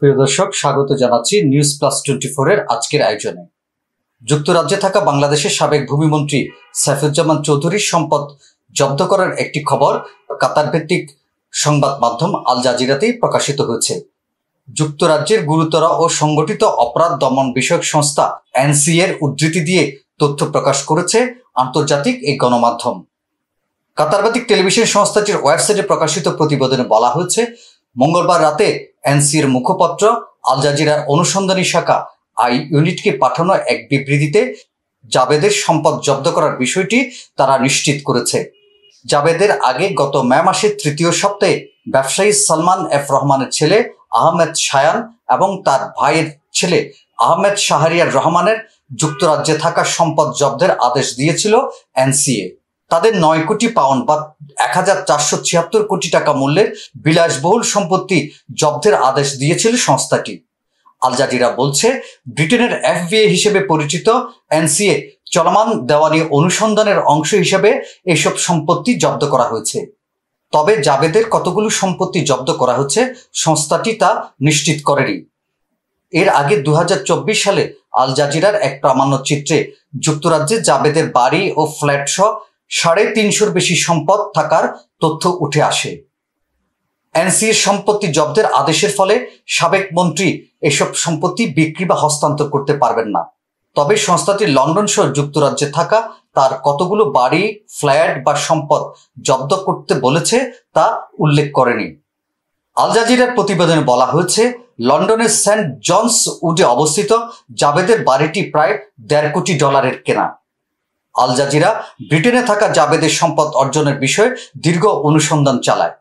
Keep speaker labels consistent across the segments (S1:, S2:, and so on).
S1: প্রিয় দর্শক, স্বাগত জানাচ্ছি নিউজ প্লাস 24 এর আজকের আয়োজনে। যুক্তরাজ্যে থাকা বাংলাদেশের সাবেক ভূমিমন্ত্রী সাইফুজ্জামান চৌধুরীর সম্পদ জব্দ করার একটি খবর কাতার ভিত্তিক সংবাদ মাধ্যম আল জাজিরাতেই প্রকাশিত হয়েছে। যুক্তরাজ্যের গুরুতর ও সংগঠিত অপরাধ দমন বিষয়ক সংস্থা এনসিএ এর উদ্ধৃতি দিয়ে তথ্য প্রকাশ করেছে আন্তর্জাতিক এই গণমাধ্যম। কাতারভিত্তিক টেলিভিশন সংস্থাটির ওয়েবসাইটে প্রকাশিত প্রতিবেদনে বলা হয়েছে, মঙ্গলবার রাতে এনসিএর মুখপত্র আল জাজিরার অনুসন্ধানী শাখা আই ইউনিটকে পাঠানো এক বিবৃতিতে জাবেদের সম্পদ জব্দ করার বিষয়টি তারা নিশ্চিত করেছে। জাবেদের আগে গত মে মাসের তৃতীয় সপ্তাহে ব্যবসায়ী সালমান এফ রহমানের ছেলে আহমেদ শায়ান এবং তার ভাইয়ের ছেলে আহমেদ শাহরিয়ার রহমানের যুক্তরাজ্যে থাকা সম্পদ জব্দের আদেশ দিয়েছিল এনসিএ। তাদের 9 কোটি পাউন্ড বা 1476 কোটি টাকা মূল্যের বিলাসবহুল সম্পত্তি জব্দের আদেশ দিয়েছিল সংস্থাটি। আল জাজিরা বলছে, ব্রিটেনের এফবিআই হিসেবে পরিচিত এনসিএ চলমান দেওয়ানি অনুসন্ধানের অংশ হিসেবে এসব সম্পত্তি জব্দ করা হয়েছে। তবে জাবেদের কতগুলো সম্পত্তি জব্দ করা হচ্ছে সংস্থাটি তা নিশ্চিত করেনি। এর আগে 2024 সালে আল জাজিরার এক প্রামাণ্যচিত্রে যুক্তরাজ্যে জাবেদের বাড়ি ও ফ্ল্যাট সহ 350-র বেশি সম্পদ থাকার তথ্য উঠে আসে। এনসিএর সম্পত্তি জব্দের আদেশের ফলে সাবেক মন্ত্রী এসব সম্পত্তি বিক্রি বা হস্তান্তর করতে পারবেন না। তবে সংস্থাটি লন্ডন সহ যুক্তরাজ্যে থাকা তার কতগুলো বাড়ি, ফ্ল্যাট বা সম্পদ জব্দ করতে বলেছে তা উল্লেখ করেনি। আল জাজিরার প্রতিবেদনে বলা হয়েছে, লন্ডনের সেন্ট জনস উডে অবস্থিত জাবেদের বাড়িটি প্রায় $1.5 কোটি কেনা। আল জাজিরা ব্রিটেনে থাকা জাবেদের সম্পদ অর্জনের বিষয়ে দীর্ঘ অনুসন্ধান চালায়।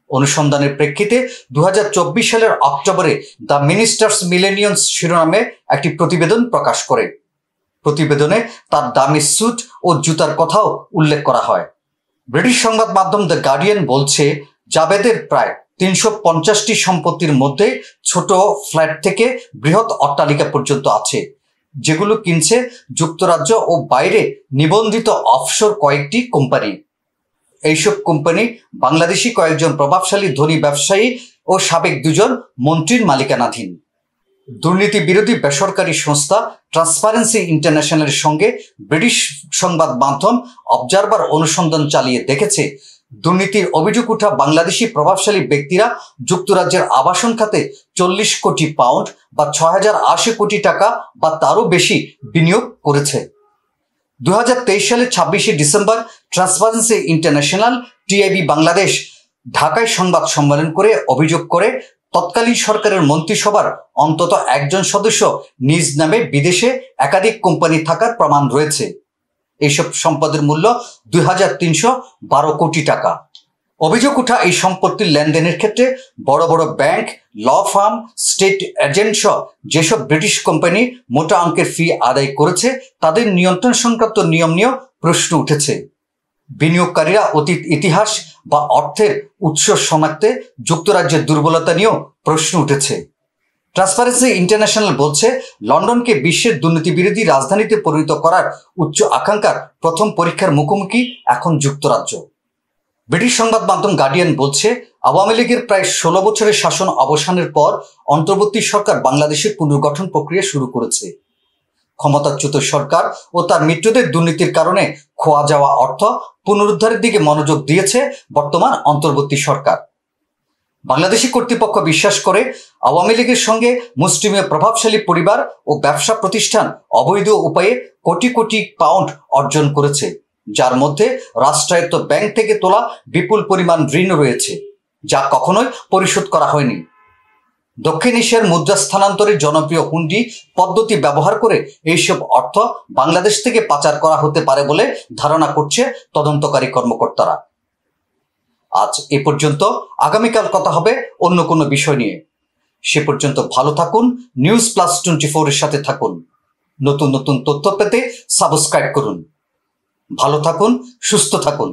S1: অনুসন্ধানের প্রেক্ষিতে 2024 সালের অক্টোবরে দ্য মিনিস্টার্স মিলেনিয়ামস শিরোনামে একটি প্রতিবেদন প্রকাশ করে। প্রতিবেদনে তার দামি স্যুট ও জুতার কথাও উল্লেখ করা হয়। ব্রিটিশ সংবাদ মাধ্যম দ্য গার্ডিয়ান বলছে, জাবেদের প্রায় 350টি সম্পত্তির মধ্যে ছোট ফ্ল্যাট থেকে বৃহৎ অট্টালিকা পর্যন্ত আছে, যেগুলো কিনছে যুক্তরাজ্য ও বাইরে নিবন্ধিত অফশোর কয়েকটি কোম্পানি। এইসব কোম্পানি বাংলাদেশি কয়েকজন প্রভাবশালী ধনী ব্যবসায়ী ও সাবেক 2 জন মন্ত্রীর মালিকানাধীন। দুর্নীতি বিরোধী বেসরকারি সংস্থা ট্রান্সপারেন্সি ইন্টারন্যাশনালের সঙ্গে ব্রিটিশ সংবাদ মাধ্যম অবজারভার অনুসন্ধান চালিয়ে দেখেছে, দুর্নীতির অভিযোগ ওঠা বাংলাদেশি প্রভাবশালী ব্যক্তিরা যুক্তরাজ্যের আবাসন খাতে 40 কোটি পাউন্ড বা 6080 কোটি টাকা বা তারও বেশি বিনিয়োগ করেছে। 2023 সালের 26শে December Transparency International TIB Bangladesh ঢাকায় সংবাদ সম্মেলন করে অভিযোগ করে, তৎকালীন সরকারের মন্ত্রিসভার অন্তত একজন সদস্য নিজ নামে বিদেশে একাধিক কোম্পানি থাকার প্রমাণ রয়েছে। এইসব সম্পদের মূল্য 2312 কোটি টাকা। অভিযোগ ওঠা এই সম্পত্তির লেনদেনের ক্ষেত্রে বড় বড় bank, law firm, state agent সহ যেসব ব্রিটিশ কোম্পানি মোটা অঙ্কের ফি আদায় করেছে, তাদের নিয়ন্ত্রণ সংক্রান্ত নিয়ম নিয়েও প্রশ্ন উঠেছে। বিনিয়োগকারীরা অতীত ইতিহাস বা অর্থের উৎস শনাক্তে যুক্তরাজ্যের দুর্বলতা নিয়েও প্রশ্ন উঠেছে। ট্রান্সপারেন্সি ইন্টারন্যাশনাল বলছে, লন্ডনকে বিশ্বের দুর্নীতি বিরোধী রাজধানীতে পরিণত করার উচ্চ আকাঙ্ক্ষার প্রথম পরীক্ষার মুখোমুখি এখন যুক্তরাজ্য। ব্রিটিশ সংবাদ মাধ্যম গার্ডিয়ান বলছে, আওয়ামী লীগের প্রায় 16 বছরের শাসন অবসানের পর অন্তর্বর্তী সরকার বাংলাদেশের পুনর্গঠন প্রক্রিয়া শুরু করেছে। ক্ষমতাচ্যুত সরকার ও তার মিত্রদের দুর্নীতির কারণে খোয়া যাওয়া অর্থ পুনরুদ্ধারের দিকে মনোযোগ দিয়েছে বর্তমান অন্তর্বর্তী সরকার। বাংলাদেশি কর্তৃপক্ষ বিশ্বাস করে, আওয়ামী লীগের সঙ্গে মুসলিমীয় প্রভাবশালী পরিবার ও ব্যবসা প্রতিষ্ঠান অবৈধ উপায়ে কোটি কোটি পাউন্ড অর্জন করেছে, যার মধ্যে রাষ্ট্রায়ত্ত ব্যাংক থেকে তোলা বিপুল পরিমাণ ঋণ রয়েছে, যা কখনোই পরিশোধ করা হয়নি। দক্ষিণ এশিয়ার মুদ্রা স্থানান্তরের জনপ্রিয় হুন্ডি পদ্ধতি ব্যবহার করে এইসব অর্থ বাংলাদেশ থেকে পাচার করা হতে পারে বলে ধারণা করছে তদন্তকারী কর্মকর্তারা। আজ এ পর্যন্ত। আগামীকাল কথা হবে অন্য কোনো বিষয় নিয়ে। সে পর্যন্ত ভালো থাকুন, নিউজ প্লাস 24 এর সাথে থাকুন। নতুন নতুন তথ্য পেতে সাবস্ক্রাইব করুন। ভালো থাকুন, সুস্থ থাকুন।